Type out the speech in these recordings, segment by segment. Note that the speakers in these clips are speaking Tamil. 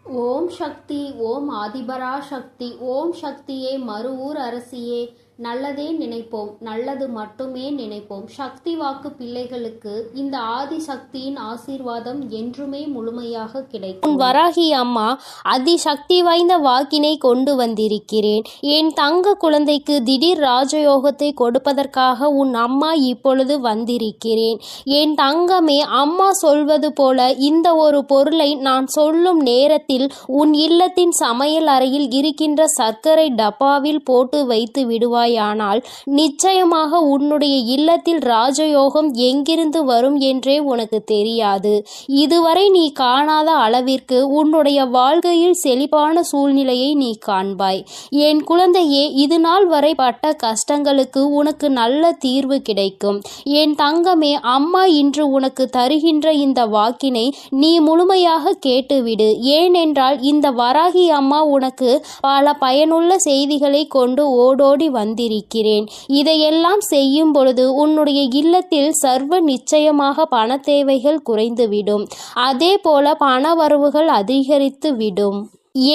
ஓம் சக்தி. ஓம் ஆதிபரா சக்தி. ஓம் சக்தியே, மறுவூர் அரசியே, நல்லதே நினைப்போம், நல்லது மட்டுமே நினைப்போம். சக்தி வாக்கு பிள்ளைகளுக்கு இந்த ஆதி சக்தியின் ஆசீர்வாதம் என்றுமே முழுமையாக கிடைக்கும். வராகி அம்மா, அதி சக்தி வாய்ந்த வாக்கினை கொண்டு வந்திருக்கிறேன். என் தங்க குழந்தைக்கு திடீர் ராஜயோகத்தை கொடுப்பதற்காக உன் அம்மா இப்பொழுது வந்திருக்கிறேன். என் தங்கமே, அம்மா சொல்வது போல இந்த ஒரு பொருளை நான் சொல்லும் நேரத்தில் உன் இல்லத்தின் சமையல் அறையில் இருக்கின்ற சர்க்கரை டப்பாவில் போட்டு வைத்து விடுவாய். ஆனால் நிச்சயமாக உன்னுடைய இல்லத்தில் ராஜயோகம் எங்கிருந்து வரும் என்றே உனக்கு தெரியாது. இதுவரை நீ காணாத அளவிற்கு உன்னுடைய வாழ்க்கையில் செழிப்பான சூழ்நிலையை நீ காண்பாய். என் குழந்தையே, இது நாள் வரை பட்ட கஷ்டங்களுக்கு உனக்கு நல்ல தீர்வு கிடைக்கும். என் தங்கமே, அம்மா இன்று உனக்கு தருகின்ற இந்த வாக்கினை நீ முழுமையாக கேட்டுவிடு. ஏனென்றால் இந்த வராகி அம்மா உனக்கு பல பயனுள்ள செய்திகளை கொண்டு ஓடோடி வந்திருக்கிறேன். இதையெல்லாம் செய்யும் பொழுது உன்னுடைய இல்லத்தில் சர்வ நிச்சயமாக பண தேவைகள் குறைந்துவிடும். அதே போல பண வரவுகள் அதிகரித்து விடும்.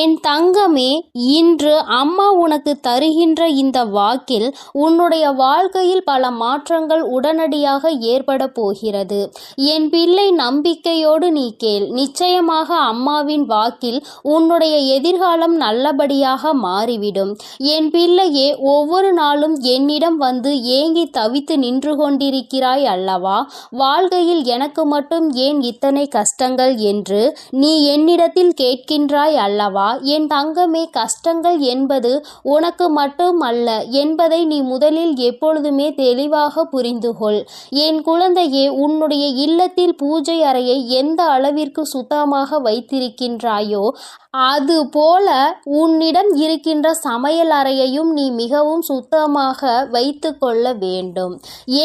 என் தங்கமே, இன்று அம்மா உனக்கு தருகின்ற இந்த வாக்கில் உன்னுடைய வாழ்க்கையில் பல மாற்றங்கள் உடனடியாக ஏற்பட போகிறது. என் பிள்ளை, நம்பிக்கையோடு நீ கேள். நிச்சயமாக அம்மாவின் வாக்கில் உன்னுடைய எதிர்காலம் நல்லபடியாக மாறிவிடும். என் பிள்ளையே, ஒவ்வொரு நாளும் என்னிடம் வந்து ஏங்கி தவித்து நின்று கொண்டிருக்கிறாய் அல்லவா? வாழ்க்கையில் எனக்கு மட்டும் ஏன் இத்தனை கஷ்டங்கள் என்று நீ என்னிடத்தில் கேட்கின்றாய் அல்லவா? என் தங்கமே, கஷ்டங்கள் என்பது உனக்கு மட்டும் அல்ல என்பதை நீ முதலில் எப்பொழுதுமே தெளிவாக புரிந்து கொள். என் குழந்தையே, உன்னுடைய இல்லத்தில் பூஜை அறையை எந்த அளவிற்கு சுத்தமாக வைத்திருக்கின்றாயோ அது போல உன்னிடம் இருக்கின்ற சமையல் அறையையும் நீ மிகவும் சுத்தமாக வைத்து கொள்ள வேண்டும்.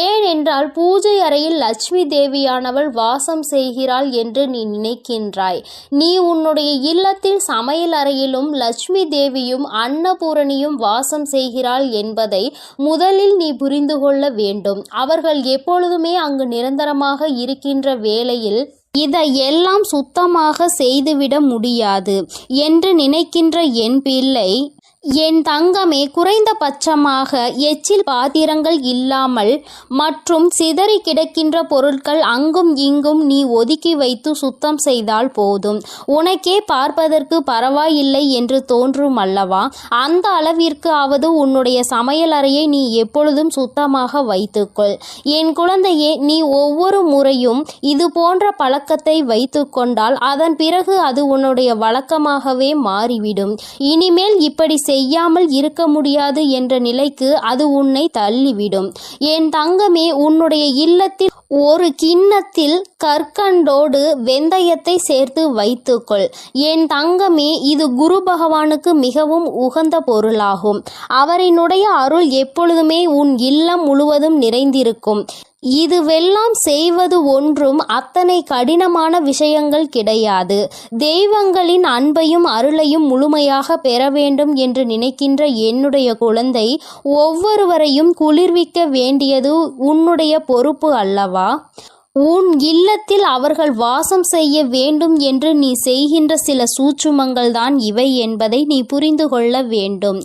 ஏனென்றால் பூஜை அறையில் லட்சுமி தேவியானவள் வாசம் செய்கிறாள் என்று நீ நினைக்கின்றாய். நீ உன்னுடைய இல்லத்தில் சமையல் அறையிலும் லட்சுமி தேவியும் அன்னபூரணியும் வாசம் செய்கிறாள் என்பதை முதலில் நீ புரிந்து கொள்ள வேண்டும். அவர்கள் எப்பொழுதுமே அங்கு நிரந்தரமாக இருக்கின்ற வேளையில் இதையெல்லாம் சுத்தமாக செய்துவிட முடியாது என்று நினைக்கின்ற என் பிள்ளை, என் தங்கமே, குறைந்தபட்சமாக எச்சில் பாத்திரங்கள் இல்லாமல் மற்றும் சிதறி கிடக்கின்ற பொருட்கள் அங்கும் இங்கும் நீ ஒதுக்கி வைத்து சுத்தம் செய்தால் போதும். உனக்கே பார்ப்பதற்கு பரவாயில்லை என்று தோன்றும் அல்லவா? அந்த அளவிற்கு ஆவது உன்னுடைய சமையல் அறையை நீ எப்பொழுதும் சுத்தமாக வைத்துக்கொள். என் குழந்தையே, நீ ஒவ்வொரு முறையும் இது போன்ற பழக்கத்தை வைத்து கொண்டால் அதன் பிறகு அது உன்னுடைய வழக்கமாகவே மாறிவிடும். இனிமேல் இப்படி செய்யாமல் இருக்க முடியாது என்ற நிலைக்கு அது உன்னை தள்ளிவிடும். என் தங்கமே, உன்னுடைய இல்லத்தில் ஒரு கிண்ணத்தில் கற்கண்டோடு வெந்தயத்தை சேர்த்து வைத்துக்கொள். என் தங்கமே, இது குரு பகவானுக்கு மிகவும் உகந்த பொருளாகும். அவரினுடைய அருள் எப்பொழுதுமே உன் இல்லம் முழுவதும் நிறைந்திருக்கும். இதுவெல்லாம் செய்வது ஒன்றும் அத்தனை கடினமான விஷயங்கள் கிடையாது. தெய்வங்களின் அன்பையும் அருளையும் முழுமையாக பெற வேண்டும் என்று நினைக்கின்ற என்னுடைய குழந்தை, ஒவ்வொருவரையும் குளிர்விக்க வேண்டியது உன்னுடைய பொறுப்பு அல்லவா? உன் இல்லத்தில் அவர்கள் வாசம் செய்ய வேண்டும் என்று நீ செய்கின்ற சில சூட்சுமங்கள் தான் இவை என்பதை நீ புரிந்து கொள்ள வேண்டும்.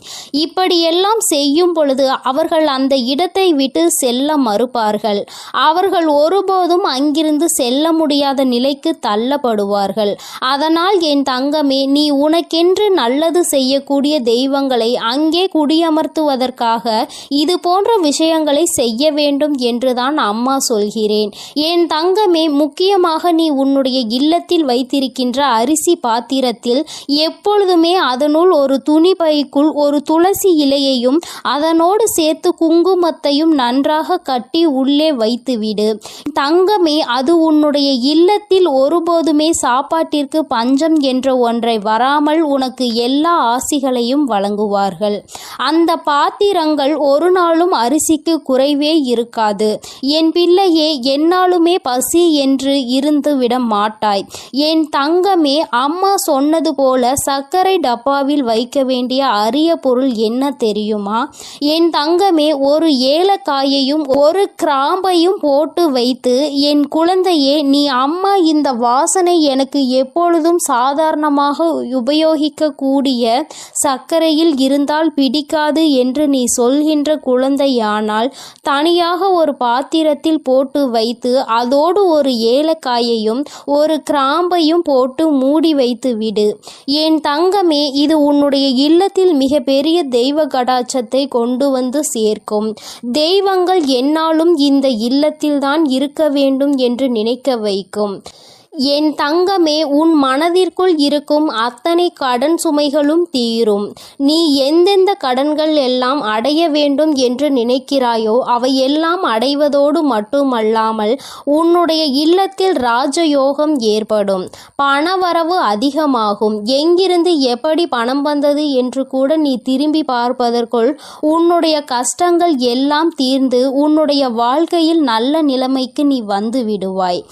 இப்படியெல்லாம் செய்யும் பொழுது அவர்கள் அந்த இடத்தை விட்டு செல்ல மறுப்பார்கள். அவர்கள் ஒருபோதும் அங்கிருந்து செல்ல முடியாத நிலைக்கு தள்ளப்படுவார்கள். அதனால் என் தங்கமே, நீ உனக்கென்று நல்லது செய்யக்கூடிய தெய்வங்களை அங்கே குடியமர்த்துவதற்காக இது போன்ற விஷயங்களை செய்ய வேண்டும் என்றுதான் அம்மா சொல்கிறேன். என் தங்கமே, முக்கியமாக நீ உன்னுடைய இல்லத்தில் வைத்திருக்கின்ற அரிசி பாத்திரத்தில் எப்பொழுதுமே அதனுள் ஒரு துணி பைக்குள் ஒரு துளசி இலையையும் அதனோடு சேர்த்து குங்குமத்தையும் நன்றாக கட்டி உள்ளே வைத்துவிடு. தங்கமே, அது உன்னுடைய இல்லத்தில் ஒருபோதுமே சாப்பாட்டிற்கு பஞ்சம் என்ற ஒன்றை வராமல் உனக்கு எல்லா ஆசிகளையும் வழங்குவார்கள். அந்த பாத்திரங்கள் ஒரு நாளும் அரிசிக்கு குறைவே இருக்காது. என் பிள்ளையே, என்னாலும் எப்பொழுதுமே பசி என்று இருந்து விட மாட்டாய். என் தங்கமே, அம்மா சொன்னது போல சர்க்கரை டப்பாவில் வைக்க வேண்டிய அரிய பொருள் என்ன தெரியுமா? என் தங்கமே, ஒரு ஏலக்காயையும் ஒரு கிராம்பையும் போட்டு வைத்து, என் குழந்தையே, நீ அம்மா இந்த வாசனை எனக்கு எப்பொழுதும் சாதாரணமாக உபயோகிக்கக்கூடிய சர்க்கரையில் இருந்தால் பிடிக்காது என்று நீ சொல்கின்ற குழந்தையானால் தனியாக ஒரு பாத்திரத்தில் போட்டு வைத்து அதோடு ஒரு ஏலக்காயையும் ஒரு கிராம்பையும் போட்டு மூடி வைத்து விடு. என் தங்கமே, இது உன்னுடைய இல்லத்தில் மிக பெரிய தெய்வ கடாட்சத்தை கொண்டு வந்து சேர்க்கும். தெய்வங்கள் என்னாலும் இந்த இல்லத்தில்தான் இருக்க வேண்டும் என்று நினைக்க வைக்கும். என் தங்கமே, உன் மனதிற்குள் இருக்கும் அத்தனை கடன் சுமைகளும் தீரும். நீ எந்தெந்த கடன்கள் எல்லாம் அடைய வேண்டும் என்று நினைக்கிறாயோ அவையெல்லாம் அடைவதோடு மட்டுமல்லாமல் உன்னுடைய இல்லத்தில் ராஜயோகம் ஏற்படும். பணவரவு அதிகமாகும். எங்கிருந்து எப்படி பணம் வந்தது என்று கூட நீ திரும்பி பார்ப்பதற்குள் உன்னுடைய கஷ்டங்கள் எல்லாம் தீர்ந்து உன்னுடைய வாழ்க்கையில் நல்ல நிலைமைக்கு நீ வந்து விடுவாய்.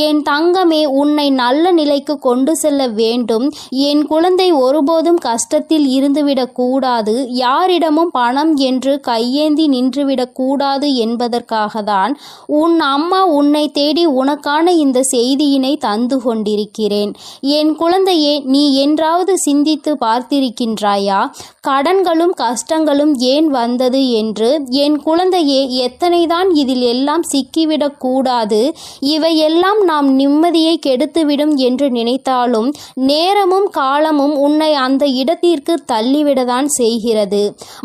என் தங்கமே, உன்னை நல்ல நிலைக்கு கொண்டு செல்ல வேண்டும். என் குழந்தை ஒருபோதும் கஷ்டத்தில் இருந்துவிடக் கூடாது. யாரிடமும் பணம் என்று கையேந்தி நின்றுவிடக் கூடாது என்பதற்காக தான் உன் அம்மா உன்னை தேடி உனக்கான இந்த செய்தியினை தந்து கொண்டிருக்கிறேன். என் குழந்தையே, நீ என்றாவது சிந்தித்து பார்த்திருக்கின்றாயா? கடன்களும் கஷ்டங்களும் ஏன் வந்தது என்று? என் குழந்தையே, எத்தனைதான் இதில் எல்லாம் சிக்கிவிடக் கூடாது. இவையெல்லாம் நாம் நிம்மதியை கெடுத்துவிடும் என்று நினைத்தாலும் நேரமும் காலமும் உன்னை அந்த இடத்திற்கு தள்ளிவிடத்தான் செய்கிறது.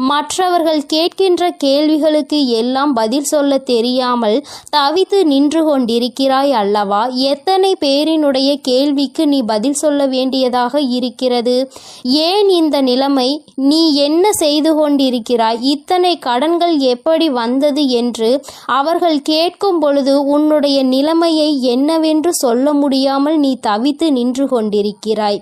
மற்றவர்கள் கேட்கின்ற கேள்விகளுக்கு எல்லாம் பதில் சொல்ல தெரியாமல் தவித்து நின்று கொண்டிருக்கிறாய் அல்லவா? எத்தனை பேரினுடைய கேள்விக்கு நீ பதில் சொல்ல வேண்டியதாக இருக்கிறது? ஏன் இந்த நிலைமை? நீ என்ன செய்து கொண்டிருக்கிறாய்? இத்தனை கடன்கள் எப்படி வந்தது என்று அவர்கள் கேட்கும் பொழுது உன்னுடைய நிலைமையை என்னவென்று சொல்ல முடியாமல் நீ தவித்து நின்று கொண்டிருக்கிறாய்.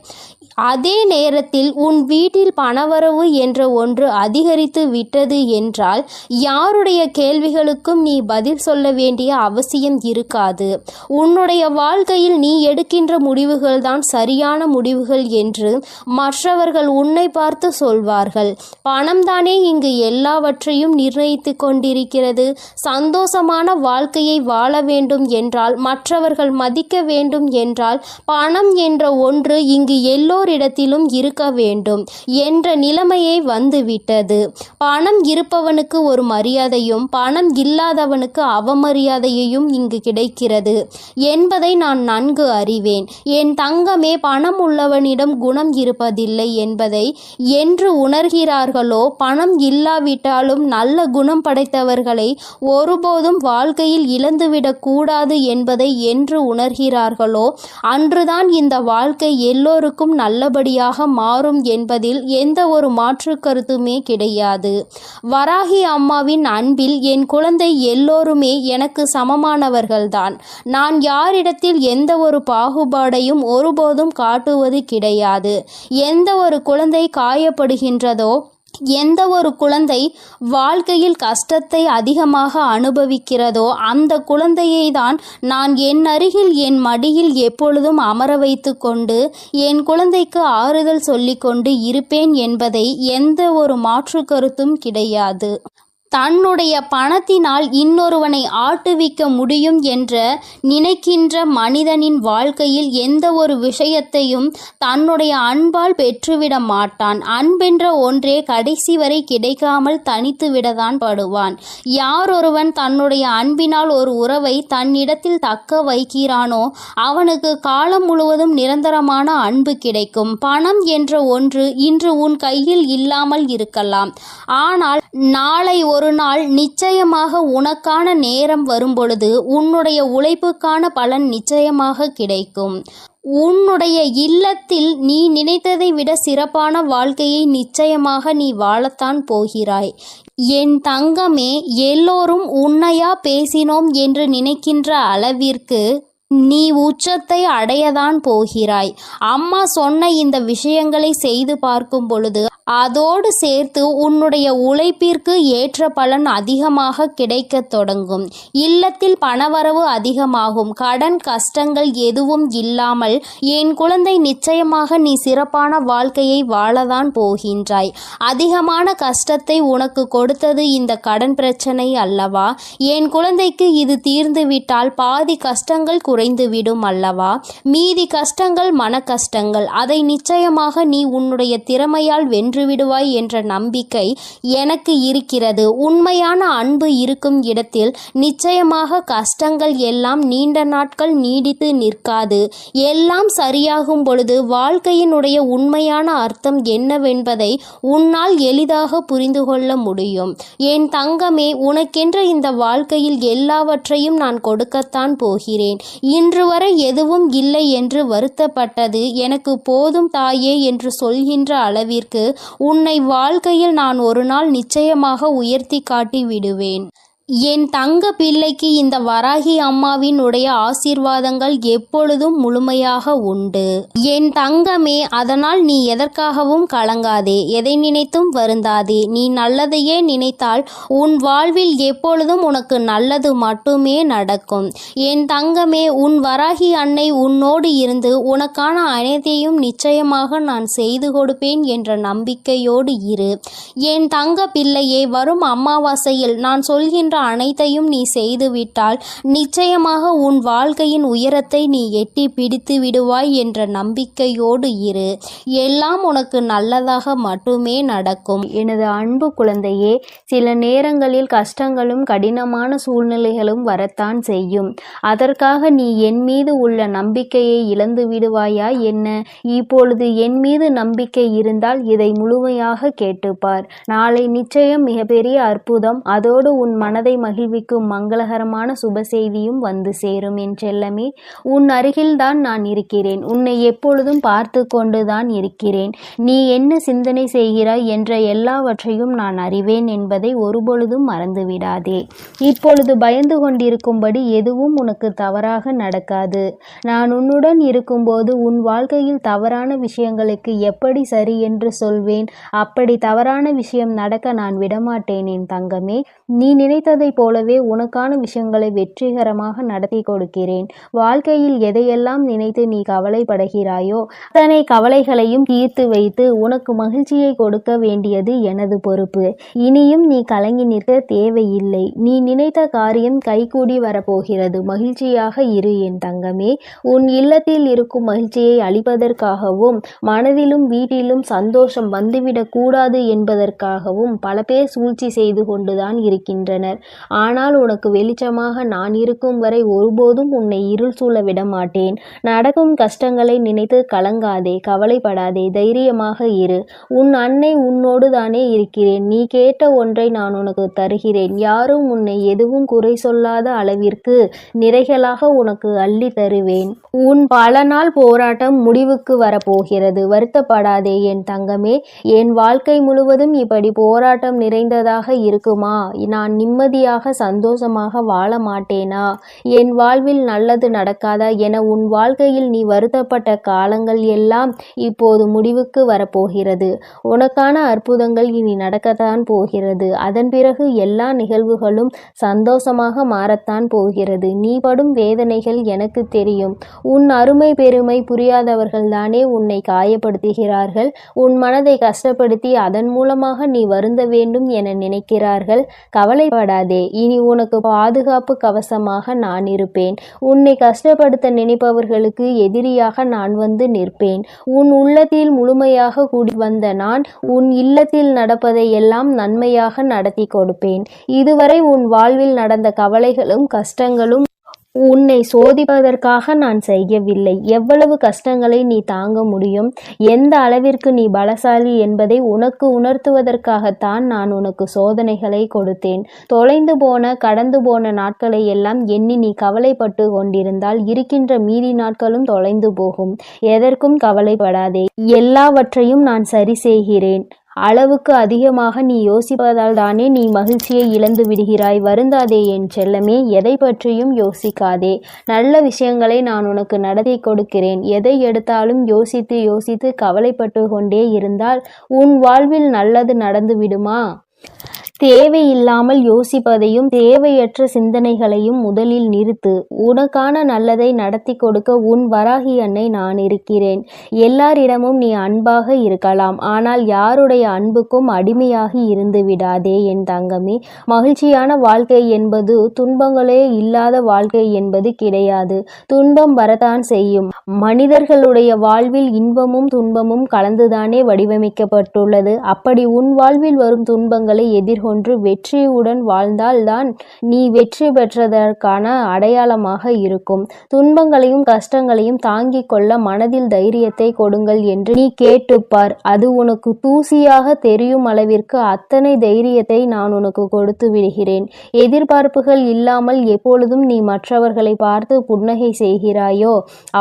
அதே நேரத்தில் உன் வீட்டில் பணவரவு என்ற ஒன்று அதிகரித்து விட்டது என்றால் யாருடைய கேள்விகளுக்கும் நீ பதில் சொல்ல வேண்டிய அவசியம் இருக்காது. உன்னுடைய வாழ்க்கையில் நீ எடுக்கின்ற முடிவுகள் தான் சரியான முடிவுகள் என்று மற்றவர்கள் உன்னை பார்த்து சொல்வார்கள். பணம்தானே இங்கு எல்லாவற்றையும் நிர்ணயித்து கொண்டிருக்கிறது. சந்தோஷமான வாழ்க்கையை வாழ வேண்டும் என்றால், மற்றவர்கள் மதிக்க வேண்டும் என்றால், பணம் என்ற ஒன்று இங்கு எல்லோரிடத்திலும் இருக்க வேண்டும் என்ற நிலைமையை வந்துவிட்டது. பணம் இருப்பவனுக்கு ஒரு மரியாதையும் பணம் இல்லாதவனுக்கு அவமரியாதையையும் இங்கு கிடைக்கிறது என்பதை நான் நன்கு அறிவேன். என் தங்கமே, பணம் உள்ளவனிடம் குணம் இருப்பதில்லை என்பதை என்று உணர்கிறார்களோ, பணம் இல்லாவிட்டாலும் நல்ல குணம் படைத்தவர்களை ஒருபோதும் வாழ்க்கையில் இழந்துவிடக் கூடாது என்பதை என்று உணர்கிறார்களோ அன்றுதான் இந்த வாழ்க்கை எல்லோருக்கும் நல்லபடியாக மாறும் என்பதில் எந்த ஒரு மாற்று கருத்துமே கிடையாது. வராகி அம்மாவின் அன்பில் என் குழந்தை எல்லோருமே எனக்கு சமமானவர்கள்தான். நான் யாரிடத்தில் எந்த ஒரு பாகுபாடையும் ஒருபோதும் காட்டுவது கிடையாது. எந்த ஒரு குழந்தை காயப்படுகின்றதோ, எந்த ஒரு குழந்தை வாழ்க்கையில் கஷ்டத்தை அதிகமாக அனுபவிக்கிறதோ அந்த குழந்தையை தான் நான் என் அருகில் என் மடியில் எப்பொழுதும் அமர வைத்து கொண்டு என் குழந்தைக்கு ஆறுதல் சொல்லிக்கொண்டு இருப்பேன் என்பதை எந்த ஒரு மாற்று கருத்தும் கிடையாது. தன்னுடைய பணத்தினால் இன்னொருவனை ஆட்டுவிக்க முடியும் என்ற நினைக்கின்ற மனிதனின் வாழ்க்கையில் எந்த ஒரு விஷயத்தையும் தன்னுடைய அன்பால் பெற்றுவிட மாட்டான். அன்பென்ற ஒன்றே கடைசி வரை கிடைக்காமல் தனித்து விடத்தான் படுவான். யார் ஒருவன் தன்னுடைய அன்பினால் ஒரு உறவை தன்னிடத்தில் தக்க வைக்கிறானோ அவனுக்கு காலம் முழுவதும் நிரந்தரமான அன்பு கிடைக்கும். பணம் என்ற ஒன்று இன்று உன் கையில் இல்லாமல் இருக்கலாம், ஆனால் நாளை ஒரு நாள் நிச்சயமாக உனக்கான நேரம் வரும்பொழுது உன்னுடைய உழைப்புக்கான பலன் நிச்சயமாக கிடைக்கும். உன்னுடைய இல்லத்தில் நீ நினைத்ததை விட சிறப்பான வாழ்க்கையை நிச்சயமாக நீ வாழத்தான் போகிறாய். என் தங்கமே, எல்லோரும் உன்னையா பேசினோம் என்று நினைக்கின்ற அளவிற்கு நீ உச்சத்தை அடையதான் போகிறாய். அம்மா சொன்ன இந்த விஷயங்களை செய்து பார்க்கும் பொழுது அதோடு சேர்த்து உன்னுடைய உழைப்பிற்கு ஏற்ற பலன் அதிகமாக கிடைக்கத் தொடங்கும். இல்லத்தில் பணவரவு அதிகமாகும். கடன் கஷ்டங்கள் எதுவும் இல்லாமல் என் குழந்தை நிச்சயமாக நீ சிறப்பான வாழ்க்கையை வாழதான் போகின்றாய். அதிகமான கஷ்டத்தை உனக்கு கொடுத்தது இந்த கடன் பிரச்சனை அல்லவா? என் குழந்தைக்கு இது தீர்ந்துவிட்டால் பாதி கஷ்டங்கள் குறைந்துவிடும் அல்லவா? மீதி கஷ்டங்கள் மன கஷ்டங்கள். அதை நிச்சயமாக நீ உன்னுடைய திறமையால் வென்றுவிடுவாய் என்ற நம்பிக்கை எனக்கு இருக்கிறது. உண்மையான அன்பு இருக்கும் இடத்தில் நிச்சயமாக கஷ்டங்கள் எல்லாம் நீண்ட நாட்கள் நீடித்து நிற்காது. எல்லாம் சரியாகும் பொழுது வாழ்க்கையினுடைய உண்மையான அர்த்தம் என்னவென்பதை உன்னால் எளிதாக புரிந்து கொள்ள முடியும். என் தங்கமே, உனக்கென்று இந்த வாழ்க்கையில் எல்லாவற்றையும் நான் கொடுக்கத்தான் போகிறேன். இன்று வரை எதுவும் இல்லை என்று வருத்தப்பட்டது எனக்கு போதும் தாயே என்று சொல்கின்ற அளவிற்கு உன்னை வாழ்க்கையில் நான் ஒரு நாள் நிச்சயமாக உயர்த்தி காட்டி விடுவேன். என் தங்க பிள்ளைக்கு இந்த வராகி அம்மாவின் உடைய ஆசீர்வாதங்கள் எப்பொழுதும் முழுமையாக உண்டு. என் தங்கமே, அதனால் நீ எதற்காகவும் கலங்காதே, எதை நினைத்தும் வருந்தாதே. நீ நல்லதையே நினைத்தால் உன் வாழ்வில் எப்பொழுதும் உனக்கு நல்லது மட்டுமே நடக்கும். என் தங்கமே, உன் வராகி அன்னை உன்னோடு இருந்து உனக்கான அனைத்தையும் நிச்சயமாக நான் செய்து கொடுப்பேன் என்ற நம்பிக்கையோடு இரு. என் தங்க பிள்ளையே, வரும் அமாவாசையில் நான் சொல்கின்ற அனைத்தையும் நீ செய்துவிட்டால் நிச்சயமாக உன் வாழ்க்கையின் உயரத்தை நீ எட்டி பிடித்து விடுவாய் என்ற நம்பிக்கையோடு இரு. எல்லாம் உனக்கு நல்லதாக மட்டுமே நடக்கும். எனது அன்பு குழந்தையே, சில நேரங்களில் கஷ்டங்களும் கடினமான சூழ்நிலைகளும் வரத்தான் செய்யும். அதற்காக நீ என் மீது உள்ள நம்பிக்கையை இழந்து விடுவாயா என்ன? இப்பொழுது என் மீது நம்பிக்கை இருந்தால் இதை முழுமையாக கேட்டுப்பார். நாளை நிச்சயம் மிகப்பெரிய அற்புதம், அதோடு உன் மனதை மகிழ்விக்கும் மங்களகரமான சுப செய்தியும் வந்து சேரும். என் செல்லமே, உன் அருகில்தான் நான் இருக்கிறேன். உன்னை எப்பொழுதும் பார்த்து கொண்டுதான் இருக்கிறேன். நீ என்ன சிந்தனை செய்கிறாய் என்ற எல்லாவற்றையும் நான் அறிவேன் என்பதை ஒருபொழுதும் மறந்துவிடாதே. இப்பொழுது பயந்து கொண்டிருக்கும்படி எதுவும் உனக்கு தவறாக நடக்காது. நான் உன்னுடன் இருக்கும்போது உன் வாழ்க்கையில் தவறான விஷயங்களுக்கு எப்படி சரி என்று சொல்வேன்? அப்படி தவறான விஷயம் நடக்க நான் விடமாட்டேன். என் தங்கமே, நீ நினைத்ததை போலவே உனக்கான விஷயங்களை வெற்றிகரமாக நடத்தி கொடுக்கிறேன். வாழ்க்கையில் எதையெல்லாம் நினைத்து நீ கவலைப்படுகிறாயோ அத்தனை கவலைகளையும் தீர்த்து வைத்து உனக்கு மகிழ்ச்சியை கொடுக்க வேண்டியது எனது பொறுப்பு. இனியும் நீ கலங்கி நிற்க தேவையில்லை. நீ நினைத்த காரியம் கைகூடி வரப்போகிறது. மகிழ்ச்சியாக இரு என் தங்கமே. உன் இல்லத்தில் இருக்கும் மகிழ்ச்சியை அளிப்பதற்காகவும் மனதிலும் வீட்டிலும் சந்தோஷம் வந்துவிடக் கூடாது என்பதற்காகவும் பல பேர் சூழ்ச்சி செய்து கொண்டுதான் இருக்கின்றனர். ஆனால் உனக்கு வெளிச்சமாக நான் இருக்கும் வரை ஒருபோதும் உன்னை இருள் சூழ விட மாட்டேன். நடக்கும் கஷ்டங்களை நினைத்து கலங்காதே, கவலைப்படாதே, தைரியமாக இரு. உன் அன்னை உன்னோடு தானே இருக்கிறேன். நீ கேட்ட ஒன்றை நான் உனக்கு தருகிறேன். யாரும் உன்னை எதுவும் குறை சொல்லாத அளவிற்கு நிறைகளாக உனக்கு அள்ளி தருவேன். உன் பல நாள் போராட்டம் முடிவுக்கு வரப்போகிறது. வருத்தப்படாதே என் தங்கமே. என் வாழ்க்கை முழுவதும் இப்படி போராட்டம் நிறைந்ததாக இருக்குமா? நான் நிம்மதியாக சந்தோஷமாக வாழ மாட்டேனா? என் வாழ்வில் நல்லது நடக்காதா என உன் வாழ்க்கையில் நீ வருத்தப்பட்ட காலங்கள் எல்லாம் இப்போது முடிவுக்கு வரப்போகிறது. உனக்கான அற்புதங்கள் இனி நடக்கத்தான் போகிறது. அதன் பிறகு எல்லா நிகழ்வுகளும் சந்தோஷமாக மாறத்தான் போகிறது. நீ படும் வேதனைகள் எனக்கு தெரியும். உன் அருமை பெருமை புரியாதவர்கள் தானே உன்னை காயப்படுத்துகிறார்கள். உன் மனதை கஷ்டப்படுத்தி அதன் மூலமாக நீ வருந்த வேண்டும் என நினைக்கிறார்கள். கவலைப்படாதே, இனி உனக்கு பாதுகாப்பு கவசமாக நான் இருப்பேன். உன்னை கஷ்டப்படுத்த நினைப்பவர்களுக்கு எதிரியாக நான் வந்து நிற்பேன். உன் உள்ளத்தில் முழுமையாக கூடி வந்த நான் உன் இல்லத்தில் நடப்பதை எல்லாம் நன்மையாக நடத்தி கொடுப்பேன். இதுவரை உன் வாழ்வில் நடந்த கவலைகளும் கஷ்டங்களும் உன்னை சோதிப்பதற்காக நான் செய்யவில்லை. எவ்வளவு கஷ்டங்களை நீ தாங்க முடியும், எந்த அளவிற்கு நீ பலசாலி என்பதை உனக்கு உணர்த்துவதற்காகத்தான் நான் உனக்கு சோதனைகளை கொடுத்தேன். தொலைந்து போன கடந்து போன நாட்களை எல்லாம் எண்ணி நீ கவலைப்பட்டு கொண்டிருந்தால் இருக்கின்ற மீதி நாட்களும் தொலைந்து போகும். எதற்கும் கவலைப்படாதே, எல்லாவற்றையும் நான் சரி செய்கிறேன். அளவுக்கு அதிகமாக நீ யோசிப்பதால் தானே நீ மகிழ்ச்சியை இழந்து விடுகிறாய். வருந்தாதே என் செல்லமே, எதை பற்றியும் யோசிக்காதே. நல்ல விஷயங்களை நான் உனக்கு நடத்தி கொடுக்கிறேன். எதை எடுத்தாலும் யோசித்து யோசித்து கவலைப்பட்டு கொண்டே இருந்தால் உன் வாழ்வில் நல்லது நடந்து விடுமா? தேவையில்லாமல் யோசிப்பதையும் தேவையற்ற சிந்தனைகளையும் முதலில் நிறுத்து. உனக்கான நல்லதை நடத்தி கொடுக்க உன் வராகி அன்னை நான் இருக்கிறேன். எல்லாரிடமும் நீ அன்பாக இருக்கலாம், ஆனால் யாருடைய அன்புக்கும் அடிமையாகி இருந்து விடாதே என் தங்கமே. மகிழ்ச்சியான வாழ்க்கை என்பது துன்பங்களே இல்லாத வாழ்க்கை என்பது கிடையாது. துன்பம் வரத்தான் செய்யும். மனிதர்களுடைய வாழ்வில் இன்பமும் துன்பமும் கலந்துதானே வடிவமைக்கப்பட்டுள்ளது. அப்படி உன் வாழ்வில் வரும் துன்பங்களை எதிர்கொண்டு வெற்றியுடன் வாழ்ந்தால்தான் நீ வெற்றி பெற்றதற்கான அடையாளமாக இருக்கும். துன்பங்களையும் கஷ்டங்களையும் தாங்கிக் கொள்ள மனதில் தைரியத்தை கொடுங்கள் என்று நீ கேட்டுப்பார். அது உனக்கு தூசியாக தெரியும் அளவிற்கு அத்தனை தைரியத்தை நான் உனக்கு கொடுத்து விடுகிறேன். எதிர்பார்ப்புகள் இல்லாமல் எப்பொழுதும் நீ மற்றவர்களை பார்த்து புன்னகை செய்கிறாயோ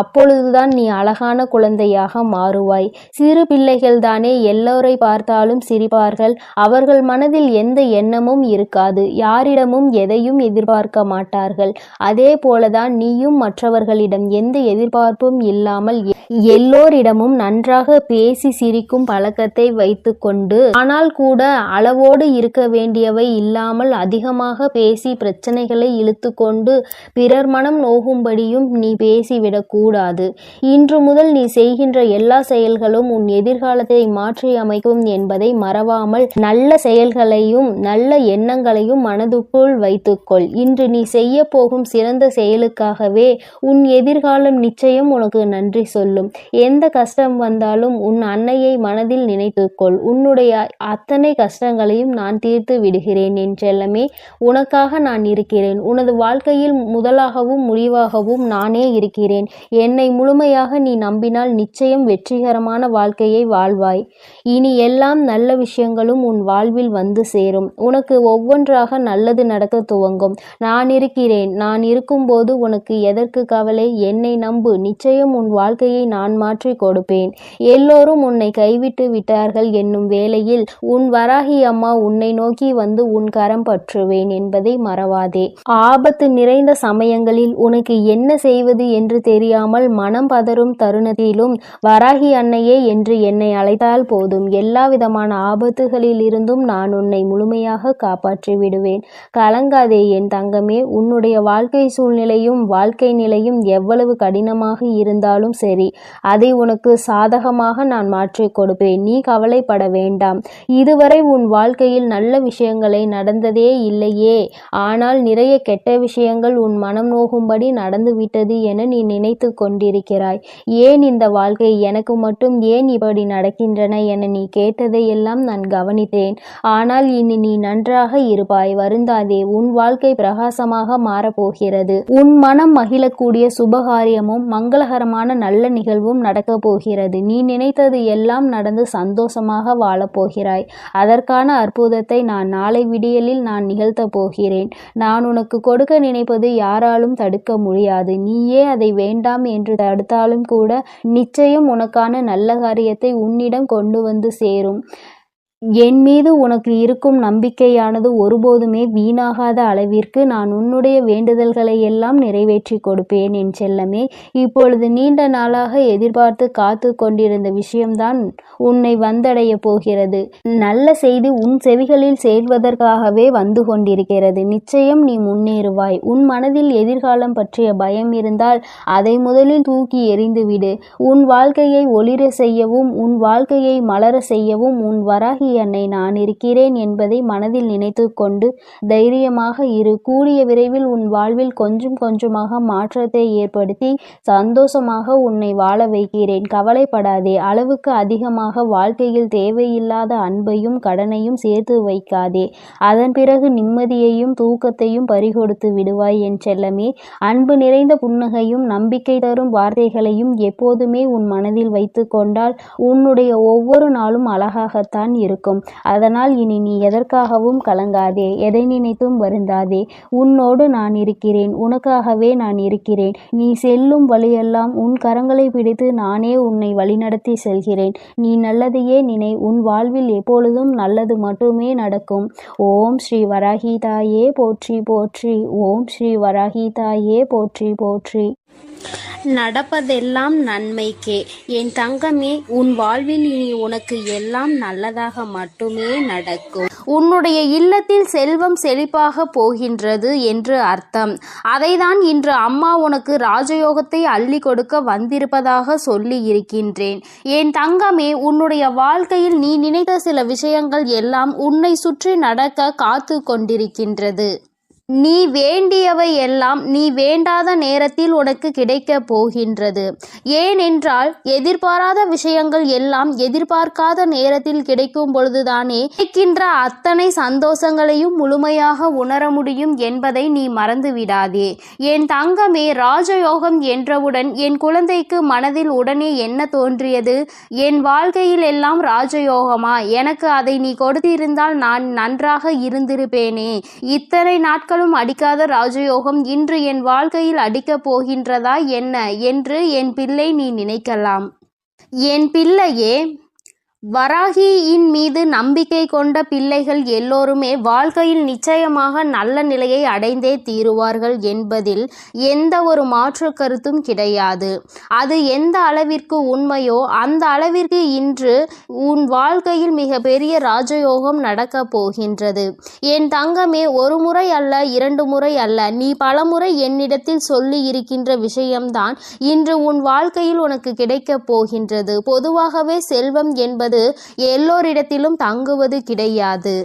அப்பொழுதுதான் நீ அழகான குழந்தையாக மாறுவாய். சிறு பிள்ளைகள் தானே எல்லோரை பார்த்தாலும் சிரிப்பார்கள். அவர்கள் மனதில் எந்த எண்ணமும் இருக்காது. யாரிடமும் எதையும் எதிர்பார்க்க மாட்டார்கள். அதே போலதான் நீயும் மற்றவர்களிடம் எந்த எதிர்பார்ப்பும் இல்லாமல் எல்லோரிடமும் நன்றாக பேசி சிரிக்கும் பழக்கத்தை வைத்துக்கொண்டு, ஆனால் கூட அளவோடு இருக்க வேண்டியவை இல்லாமல் அதிகமாக பேசி பிரச்சனைகளை இழுத்து கொண்டு பிறர் மனம் நோகும்படியும் நீ பேசிவிடக் கூடாது. இன்று முதல் நீ செய்கின்ற எல்லா செயல்களும் உன் எதிர்காலத்தை மாற்றி அமைக்கும் என்பதை மறவாமல் நல்ல செயல்களையும் நல்ல எண்ணங்களையும் மனதுக்குள் வைத்துக்கொள். இன்று நீ செய்ய போகும் சிறந்த செயலுக்காகவே உன் எதிர்காலம் நிச்சயம் உனக்கு நன்றி சொல்லும். எந்த கஷ்டம் வந்தாலும் உன் அன்னையை மனதில் நினைத்துக்கொள். உன்னுடைய அத்தனை கஷ்டங்களையும் நான் தீர்த்து விடுகிறேன் என் செல்லமே. உனக்காக நான் இருக்கிறேன். உனது வாழ்க்கையில் முதலாகவும் முடிவாகவும் நானே இருக்கிறேன். என்னை முழுமையாக நீ நம்பினால் நிச்சயம் வெற்றிகரமான வாழ்க்கையை வாழ்வாய். இனி எல்லாம் நல்ல விஷயங்களும் உன் வாழ்வில் வந்து சேரும். உனக்கு ஒவ்வொன்றாக நல்லது நடக்க துவங்கும். நான் இருக்கிறேன். நான் இருக்கும்போது உனக்கு எதற்கு கவலை? என்னை நம்பு. நிச்சயம் உன் வாழ்க்கையை நான் மாற்றி கொடுப்பேன். எல்லோரும் உன்னை கைவிட்டு விட்டார்கள் என்னும் வேளையில் உன் வராகி அம்மா உன்னை நோக்கி வந்து உன் கரம் பற்றுவேன் என்பதை மறவாதே. ஆபத்து நிறைந்த சமயங்களில் உனக்கு என்ன செய்வது என்று தெரியாமல் மனம் பதறும் தருணத்திலும் வராகி அன்னையே என்று என்னை அழைத்தால் போதும். எல்லா விதமான ஆபத்துகளில் இருந்தும் நான் உன்னை முழுமையாக காப்பாற்றி விடுவேன். கலங்காதே என் தங்கமே. உன்னுடைய வாழ்க்கை சூழ்நிலையும் வாழ்க்கை நிலையும் எவ்வளவு கடினமாக இருந்தாலும் சரி, அதை உனக்கு சாதகமாக நான் மாற்றிக் கொடுப்பேன். நீ கவலைப்பட வேண்டாம். இதுவரை உன் வாழ்க்கையில் நல்ல விஷயங்களை நடந்ததே இல்லையே, ஆனால் நிறைய கெட்ட விஷயங்கள் உன் மனம் நோகும்படி நடந்துவிட்டது என நீ நினைத்து கொண்டிருக்கிறாய். ஏன் இந்த வாழ்க்கை எனக்கு மட்டும் ஏன் இப்படி நடக்கின்றன என நீ கேட்டதையெல்லாம் நான் கவனித்தேன். ஆனால் இனி நீ நன்றாக இருப்பாய். வருந்தாதே. உன் வாழ்க்கை பிரகாசமாக மாறப்போகிறது. உன் மனம் மகிழக்கூடிய சுபகாரியமும் மங்களகரமான நல்ல நிகழ்வும் நடக்கப் போகிறது. நீ நினைத்தது எல்லாம் நடந்து சந்தோஷமாக வாழப்போகிறாய். அதற்கான அற்புதத்தை நான் நாளை விடியலில் நான் நிகழ்த்தப் போகிறேன். நான் உனக்கு கொடுக்க நினைப்பது யாராலும் தடுக்க முடியாது. நீயே அதை வேண்டாம் என்று தடுத்தாலும் கூட நிச்சயம் உனக்கான நல்ல காரியத்தை உன்னிடம் கொண்டு வந்து சேரும். என் மீது உனக்கு இருக்கும் நம்பிக்கையானது ஒருபோதுமே வீணாகாத அளவிற்கு நான் உன்னுடைய வேண்டுதல்களை எல்லாம் நிறைவேற்றி கொடுப்பேன் என் செல்லமே. இப்பொழுது நீண்ட நாளாக எதிர்பார்த்து காத்து கொண்டிருந்த விஷயம்தான் உன்னை வந்தடைய போகிறது. நல்ல செய்தி உன் செவிகளில் சேர்வதற்காகவே வந்து கொண்டிருக்கிறது. நிச்சயம் நீ முன்னேறுவாய். உன் மனதில் எதிர்காலம் பற்றிய பயம் இருந்தால் அதை முதலில் தூக்கி எறிந்துவிடு. உன் வாழ்க்கையை ஒளிர செய்யவும் உன் வாழ்க்கையை மலர செய்யவும் உன் வராகி அன்னை நான் இருக்கிறேன் என்பதை மனதில் நினைத்து கொண்டு தைரியமாக இரு. கூடிய விரைவில் உன் வாழ்வில் கொஞ்சம் கொஞ்சமாக மாற்றத்தை ஏற்படுத்தி சந்தோஷமாக உன்னை வாழ வைக்கிறேன். கவலைப்படாதே. அளவுக்கு அதிகமாக வாழ்க்கையில் தேவையில்லாத அன்பையும் கடனையும் சேர்த்து வைக்காதே. அதன் பிறகு நிம்மதியையும் தூக்கத்தையும் பறிகொடுத்து விடுவாய் என் செல்லமே. அன்பு நிறைந்த புன்னகையும் நம்பிக்கை தரும் வார்த்தைகளையும் எப்போதுமே உன் மனதில் வைத்து கொண்டால் உன்னுடைய ஒவ்வொரு நாளும் அழகாகத்தான் இருக்கும். கொடுக்கும். அதனால் இனி நீ எதற்காகவும் கலங்காதே, எதை நினைத்தும் வருந்தாதே. உன்னோடு நான் இருக்கிறேன், உனக்காகவே நான் இருக்கிறேன். நீ செல்லும் வழியெல்லாம் உன் கரங்களை பிடித்து நானே உன்னை வழிநடத்தி செல்கிறேன். நீ நல்லதையே நினை, உன் வாழ்வில் எப்பொழுதும் நல்லது மட்டுமே நடக்கும். ஓம் ஸ்ரீ வராகி தாயே போற்றி போற்றி. ஓம் ஸ்ரீ வராகி தாயே போற்றி போற்றி. நடப்பதெல்லாம் நன்மைக்கே. என் தங்கமே, உன் வாழ்வில் இனி உனக்கு எல்லாம் நல்லதாக மட்டுமே நடக்கும். உன்னுடைய இல்லத்தில் செல்வம் செழிப்பாக போகின்றது என்று அர்த்தம். அதைதான் இன்று அம்மா உனக்கு ராஜயோகத்தை அள்ளி கொடுக்க வந்திருப்பதாக சொல்லி இருக்கின்றேன். என் தங்கமே, உன்னுடைய வாழ்க்கையில் நீ நினைத்த சில விஷயங்கள் எல்லாம் உன்னை சுற்றி நடக்க காத்து கொண்டிருக்கின்றது. நீ வேண்டியவை எல்லாம் நீ வேண்டாத நேரத்தில் உனக்கு கிடைக்க போகின்றது. ஏனென்றால் எதிர்பாராத விஷயங்கள் எல்லாம் எதிர்பார்க்காத நேரத்தில் கிடைக்கும் பொழுதுதானே கிடைக்கின்ற அத்தனை சந்தோஷங்களையும் முழுமையாக உணர முடியும் என்பதை நீ மறந்து விடாதே. என் தங்கமே, ராஜயோகம் என்றவுடன் என் குழந்தைக்கு மனதில் உடனே என்ன தோன்றியது? என் வாழ்க்கையில் எல்லாம் ராஜயோகமா? எனக்கு அதை நீ கொடுத்திருந்தால் நான் நன்றாக இருந்திருப்பேனே. இத்தனை நாட்கள் அடிக்காத ராஜயோகம் இன்று என் வாழ்க்கையில் அடிக்கப் போகின்றதா என்ன என்று என் பிள்ளை நீ நினைக்கலாம். என் பிள்ளையே, வராகியின் மீது நம்பிக்கை கொண்ட பிள்ளைகள் எல்லோருமே வாழ்க்கையில் நிச்சயமாக நல்ல நிலையை அடைந்தே தீருவார்கள் என்பதில் எந்த ஒரு மாற்று கருத்தும் கிடையாது. அது எந்த அளவிற்கு உண்மையோ அந்த அளவிற்கு இன்று உன் வாழ்க்கையில் மிக பெரிய ராஜயோகம் நடக்கப் போகின்றது. என் தங்கமே, ஒரு முறை அல்ல, 2 முறை அல்ல, நீ பலமுறை என்னிடத்தில் சொல்லி இருக்கின்ற விஷயம்தான் இன்று உன் வாழ்க்கையில் உனக்கு கிடைக்கப் போகின்றது. பொதுவாகவே செல்வம் என்பது எல்லோரிடத்திலும் தங்குவது கிடையாது.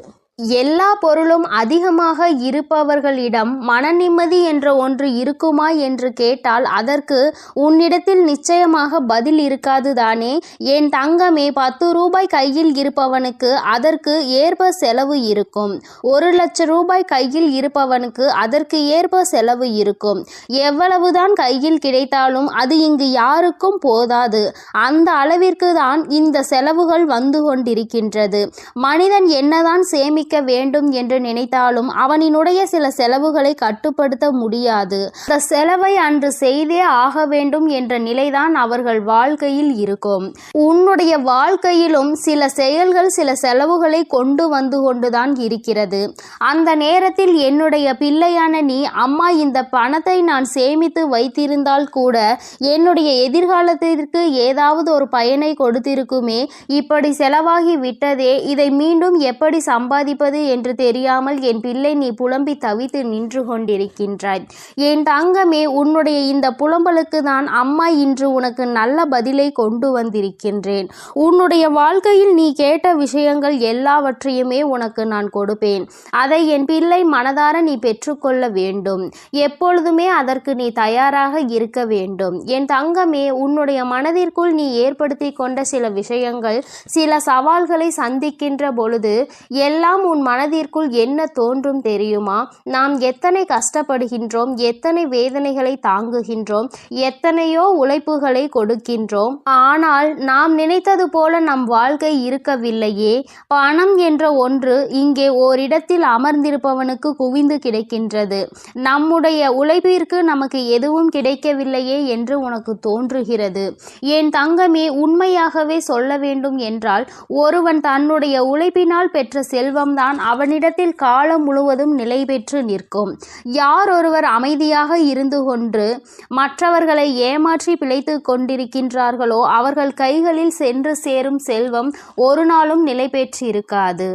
எல்லா பொருளும் அதிகமாக இருப்பவர்களிடம் மன நிம்மதி என்ற ஒன்று இருக்குமா என்று கேட்டால் அதற்கு உன்னிடத்தில் நிச்சயமாக பதில் இருக்காது தானே. என் தங்கமே, 10 ரூபாய் கையில் இருப்பவனுக்கு அதற்கு ஏற்ப செலவு இருக்கும். 1 லட்சம் ரூபாய் கையில் இருப்பவனுக்கு அதற்கு ஏற்ப செலவு இருக்கும். எவ்வளவுதான் கையில் கிடைத்தாலும் அது இங்கு யாருக்கும் போதாது. அந்த அளவிற்கு தான் இந்த செலவுகள் வந்து கொண்டிருக்கின்றது. மனிதன் என்னதான் சேமிக்க வேண்டும் என்று நினைத்தாலும் அவனினுடைய சில செலவுகளை கட்டுப்படுத்த முடியாது. அந்த செலவை அன்று செய்தே ஆக வேண்டும் என்ற நிலைதான் அவர்கள் வாழ்க்கையில் இருக்கும். உன்னுடைய வாழ்க்கையிலும் சில செயல்கள் சில செலவுகளை கொண்டு வந்து கொண்டுதான் இருக்கிறது. அந்த நேரத்தில் என்னுடைய பிள்ளையான நீ, அம்மா இந்த பணத்தை நான் சேமித்து வைத்திருந்தால் கூட என்னுடைய எதிர்காலத்திற்கு ஏதாவது ஒரு பயனை கொடுத்திருக்குமே, இப்படி செலவாகி விட்டதே, இதை மீண்டும் எப்படி சம்பாதிப்பது என்று தெரியாமல் என் பிள்ளை நீ புலம்பி தவித்து நின்று கொண்டிருக்கின்றாய். என் தங்கமே, உன்னுடைய இந்த புலம்பலுக்கு தான் அம்மா இன்று உனக்கு நல்ல பதிலை கொண்டு வந்திருக்கின்றேன். உன்னுடைய வாழ்க்கையில் நீ கேட்ட விஷயங்கள் எல்லாவற்றையுமே உனக்கு நான் கொடுப்பேன். அதை என் பிள்ளை மனதார நீ பெற்றுக்கொள்ள வேண்டும். எப்பொழுதுமே அதற்கு நீ தயாராக இருக்க வேண்டும். என் தங்கமே, உன்னுடைய மனதிற்குள் நீ ஏற்படுத்தி கொண்ட சில விஷயங்கள், சில சவால்களை சந்திக்கின்ற பொழுது எல்லாம் உன் மனதிற்குள் என்ன தோன்றும் தெரியுமா? நாம் எத்தனை கஷ்டப்படுகின்றோம், எத்தனை வேதனைகளை தாங்குகின்றோம், எத்தனையோ உழைப்புகளை கொடுக்கின்றோம். ஆனால் நாம் நினைத்தது போல நம் வாழ்க்கை இருக்கவில்லையே. பணம் என்ற ஒன்று இங்கே ஓரிடத்தில் அமர்ந்திருப்பவனுக்கு குவிந்து கிடைக்கின்றது. நம்முடைய உழைப்பிற்கு நமக்கு எதுவும் கிடைக்கவில்லையே என்று உனக்கு தோன்றுகிறது. என் தங்கமே, உண்மையாகவே சொல்ல வேண்டும் என்றால் ஒருவன் தன்னுடைய உழைப்பினால் பெற்ற செல்வம்தான் அவனிடத்தில் காலம் முழுவதும் நிலை பெற்று நிற்கும். யார் ஒருவர் அமைதியாக இருந்து கொண்டு மற்றவர்களை ஏமாற்றி பிழைத்து கொண்டிருக்கின்றார்களோ அவர்கள் கைகளில் சென்று சேரும் செல்வம் ஒரு நாளும் நிலை பெற்றிருக்காது.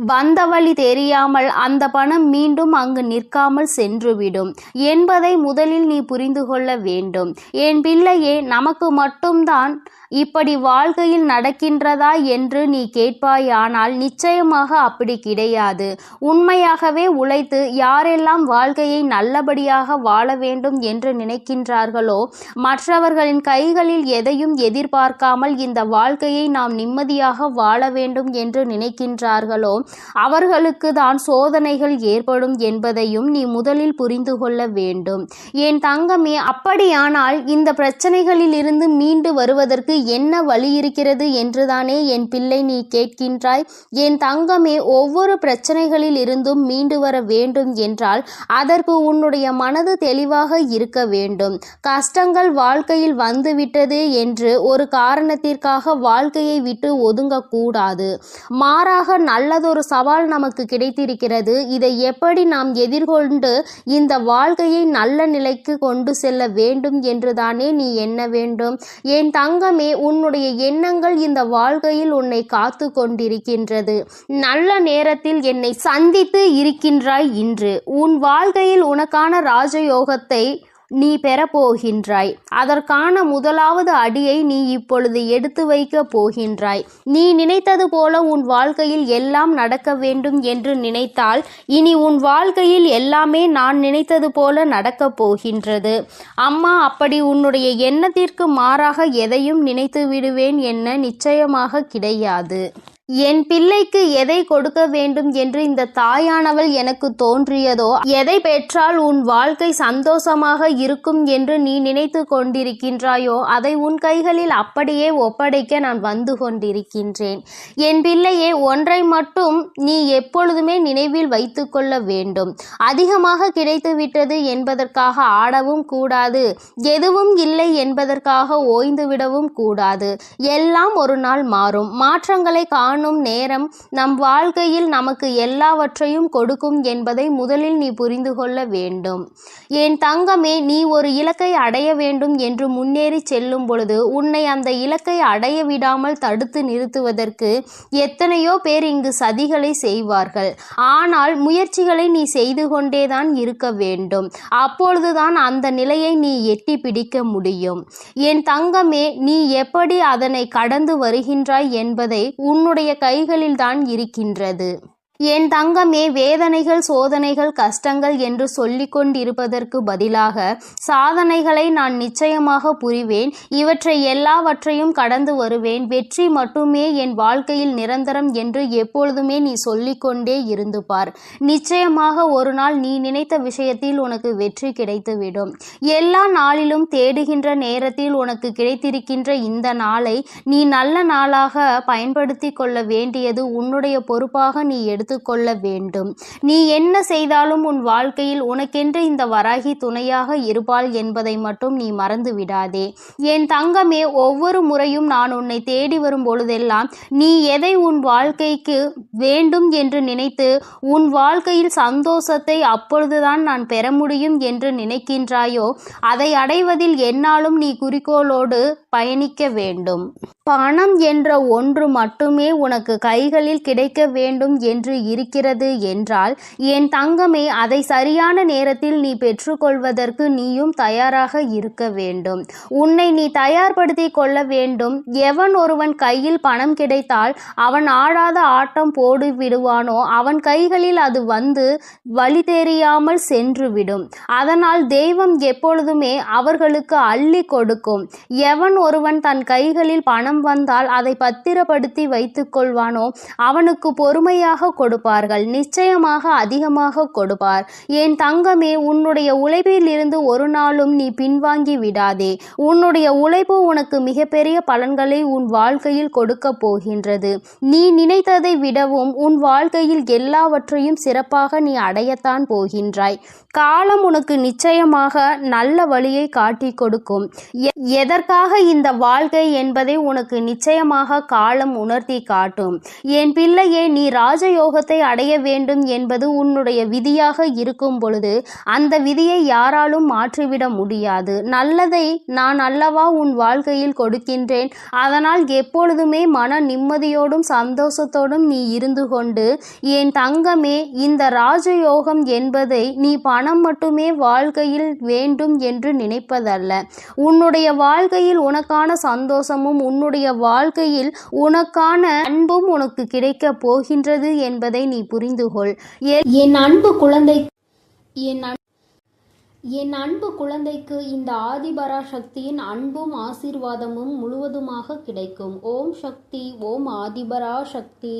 வந்த வழி தெரியாமல் அந்த பணம் மீண்டும் அங்கு நிற்காமல் சென்றுவிடும் என்பதை முதலில் நீ புரிந்து கொள்ள வேண்டும். என் பிள்ளையே, நமக்கு மட்டும்தான் இப்படி வாழ்க்கையில் நடக்கின்றதா என்று நீ கேட்பாயானால் நிச்சயமாக அப்படி கிடையாது. உண்மையாகவே உழைத்து யாரெல்லாம் வாழ்க்கையை நல்லபடியாக வாழ வேண்டும் என்று நினைக்கின்றார்களோ, மற்றவர்களின் கைகளில் எதையும் எதிர்பார்க்காமல் இந்த வாழ்க்கையை நாம் நிம்மதியாக வாழ வேண்டும் என்று நினைக்கின்றார்களோ, அவர்களுக்கு தான் சோதனைகள் ஏற்படும் என்பதையும் நீ முதலில் புரிந்து கொள்ள வேண்டும். என் தங்கமே, அப்படியானால் இந்த பிரச்சனைகளில் இருந்து மீண்டு வருவதற்கு என்ன வழி இருக்கிறது என்றுதானே என் பிள்ளை நீ கேட்கின்றாய். என் தங்கமே, ஒவ்வொரு பிரச்சனைகளில் இருந்தும் மீண்டு வர வேண்டும் என்றால் அதற்கு உன்னுடைய மனது தெளிவாக இருக்க வேண்டும். கஷ்டங்கள் வாழ்க்கையில் வந்துவிட்டது என்று ஒரு காரணத்திற்காக வாழ்க்கையை விட்டு ஒதுங்கக்கூடாது. மாறாக நல்லதொரு சவால் நமக்கு கிடைத்திருக்கிறது. இதை எப்படி நாம் எதிர்கொண்டு இந்த வாழ்க்கையை நல்ல நிலைக்கு கொண்டு செல்ல வேண்டும் என்றுதானே நீ எண்ண வேண்டும். என் தங்கமே, உன்னுடைய எண்ணங்கள் இந்த வாழ்க்கையில் உன்னை காத்து கொண்டிருக்கின்றது. நல்ல நேரத்தில் என்னை சந்தித்து இருக்கின்றாய். இன்று உன் வாழ்க்கையில் உனக்கான ராஜயோகத்தை நீ பெறப்போகின்றாய். அதற்கான முதலாவது அடியை நீ இப்பொழுது எடுத்து வைக்க போகின்றாய். நீ நினைத்தது போல உன் வாழ்க்கையில் எல்லாம் நடக்க வேண்டும் என்று நினைத்தால் இனி உன் வாழ்க்கையில் எல்லாமே நான் நினைத்தது போல நடக்கப் போகின்றது. அம்மா, அப்படி உன்னுடைய எண்ணத்திற்கு மாறாக எதையும் நினைத்து விடுவேன் என்ன நிச்சயமாக கிடையாது. என் பிள்ளைக்கு எதை கொடுக்க வேண்டும் என்று இந்த தாயானவள் எனக்கு தோன்றியதோ, எதை பெற்றால் உன் வாழ்க்கை சந்தோஷமாக இருக்கும் என்று நீ நினைத்து கொண்டிருக்கின்றாயோ அதை உன் கைகளில் அப்படியே ஒப்படைக்க நான் வந்து கொண்டிருக்கின்றேன். என் பிள்ளையே, ஒன்றை மட்டும் நீ எப்பொழுதுமே நினைவில் வைத்து கொள்ள வேண்டும். அதிகமாக கிடைத்து விட்டது என்பதற்காக ஆடவும் கூடாது. எதுவும் இல்லை என்பதற்காக ஓய்ந்து விடவும் கூடாது. எல்லாம் ஒரு நாள் மாறும். மாற்றங்களை காணும் நேரம் நம் வாழ்க்கையில் நமக்கு எல்லாவற்றையும் கொடுக்கும் என்பதை முதலில் நீ புரிந்து கொள்ள வேண்டும். என் தங்கமே, நீ ஒரு இலக்கை அடைய வேண்டும் என்று முன்னேறி செல்லும் பொழுது உன்னை அந்த இலக்கை அடைய விடாமல் தடுத்து நிறுத்துவதற்கு எத்தனையோ பேர் இங்கு சதிகளை செய்வார்கள். ஆனால் முயற்சிகளை நீ செய்து கொண்டேதான் இருக்க வேண்டும். அப்பொழுதுதான் அந்த நிலையை நீ எட்டி பிடிக்க முடியும். என் தங்கமே, நீ எப்படி அதனை கடந்து வருகின்றாய் என்பதை உன்னுடைய கைகளில் தான் இருக்கின்றது. என் தங்கமே, வேதனைகள், சோதனைகள், கஷ்டங்கள் என்று சொல்லிக் கொண்டிருப்பதற்கு பதிலாக சாதனைகளை நான் நிச்சயமாக புரிவேன். இவற்றை எல்லாவற்றையும் கடந்து வருவேன். வெற்றி மட்டுமே என் வாழ்க்கையில் நிரந்தரம் என்று எப்பொழுதுமே நீ சொல்லிக்கொண்டே இருந்து பார். நிச்சயமாக ஒரு நாள் நீ நினைத்த விஷயத்தில் உனக்கு வெற்றி கிடைத்துவிடும். எல்லா நாளிலும் தேடுகின்ற நேரத்தில் உனக்கு கிடைத்திருக்கின்ற இந்த நாளை நீ நல்ல நாளாக பயன்படுத்தி கொள்ள வேண்டியது உன்னுடைய பொறுப்பாக நீ எடுத்துக்கொள்ள வேண்டும். நீ என்ன செய்தாலும் உன் வாழ்க்கையில் உனக்கென்று இந்த வராகி துணையாக இருப்பாள் என்பதை மட்டும் நீ மறந்து விடாதே. என் தங்கமே, ஒவ்வொரு முறையும் நான் உன்னை தேடி வரும் பொழுதெல்லாம் நீ எதை உன் வாழ்க்கைக்கு வேண்டும் என்று நினைத்து உன் வாழ்க்கையில் சந்தோஷத்தை அப்பொழுதுதான் நான் பெற முடியும் என்று நினைக்கின்றாயோ அதை அடைவதில் என்னாலும் நீ குறிக்கோளோடு பயணிக்க வேண்டும். பணம் என்ற ஒன்று மட்டுமே உனக்கு கைகளில் கிடைக்க வேண்டும் என்று இருக்கிறது என்றால் என் தங்கமே, அதை சரியான நேரத்தில் நீ பெற்றுக்கொள்வதற்கு நீயும் தயாராக இருக்க வேண்டும். உன்னை நீ தயார்படுத்தி கொள்ள வேண்டும். எவன் ஒருவன் கையில் பணம் கிடைத்தால் அவன் ஆடாத ஆட்டம் போடு விடுவானோ அவன் கைகளில் அது வந்து வழி தெரியாமல் சென்றுவிடும். அதனால் தெய்வம் எப்பொழுதுமே அவர்களுக்கு அள்ளி கொடுக்கும். எவன் ஒருவன் தன் கைகளில் பணம் வந்தால் அதை பத்திரப்படுத்தி வைத்துக் கொள்வானோ அவனுக்கு பொறுமையாக கொடுப்பார்கள். நிச்சயமாக அதிகமாக கொடுப்பார். என் தங்கமே, உன்னுடைய உழைப்பில் இருந்து ஒரு நாளும் நீ பின்வாங்கி விடாதே. உன்னுடைய உழைப்பு உனக்கு மிகப்பெரிய பலன்களை உன் வாழ்க்கையில் கொடுக்க போகின்றது. நீ நினைத்ததை விடவும் உன் வாழ்க்கையில் எல்லாவற்றையும் சிறப்பாக நீ அடையத்தான் போகின்றாய். காலம் உனக்கு நிச்சயமாக நல்ல வழியை காட்டி கொடுக்கும். எதற்காக இந்த வாழ்க்கை என்பதை உனக்கு நிச்சயமாக காலம் உணர்த்தி காட்டும். என் பிள்ளையே, நீ ராஜயோகத்தை அடைய வேண்டும் என்பது உன்னுடைய விதியாக இருக்கும் பொழுது அந்த விதியை யாராலும் மாற்றிவிட முடியாது. நல்லதை நான் அல்லவா உன் வாழ்க்கையில் கொடுக்கின்றேன். அதனால் எப்பொழுதுமே மன நிம்மதியோடும் சந்தோஷத்தோடும் நீ இருந்து கொண்டு என் தங்கமே, இந்த ராஜயோகம் என்பதை நீ பணம் மட்டுமே வாழ்க்கையில் வேண்டும் என்று நினைப்பதல்ல. உன்னுடைய வாழ்க்கையில் உனக்கான சந்தோஷமும் உன்னுடைய வாழ்க்கையில் உனக்கான அன்பும் உனக்கு கிடைக்க போகின்றது என்பதை நீ புரிந்துகொள். என் அன்பு குழந்தை என் அன்பு குழந்தைக்கு இந்த ஆதிபராசக்தியின் அன்பும் ஆசீர்வாதமும் முழுவதுமாக கிடைக்கும். ஓம் சக்தி, ஓம் ஆதிபராசக்தி.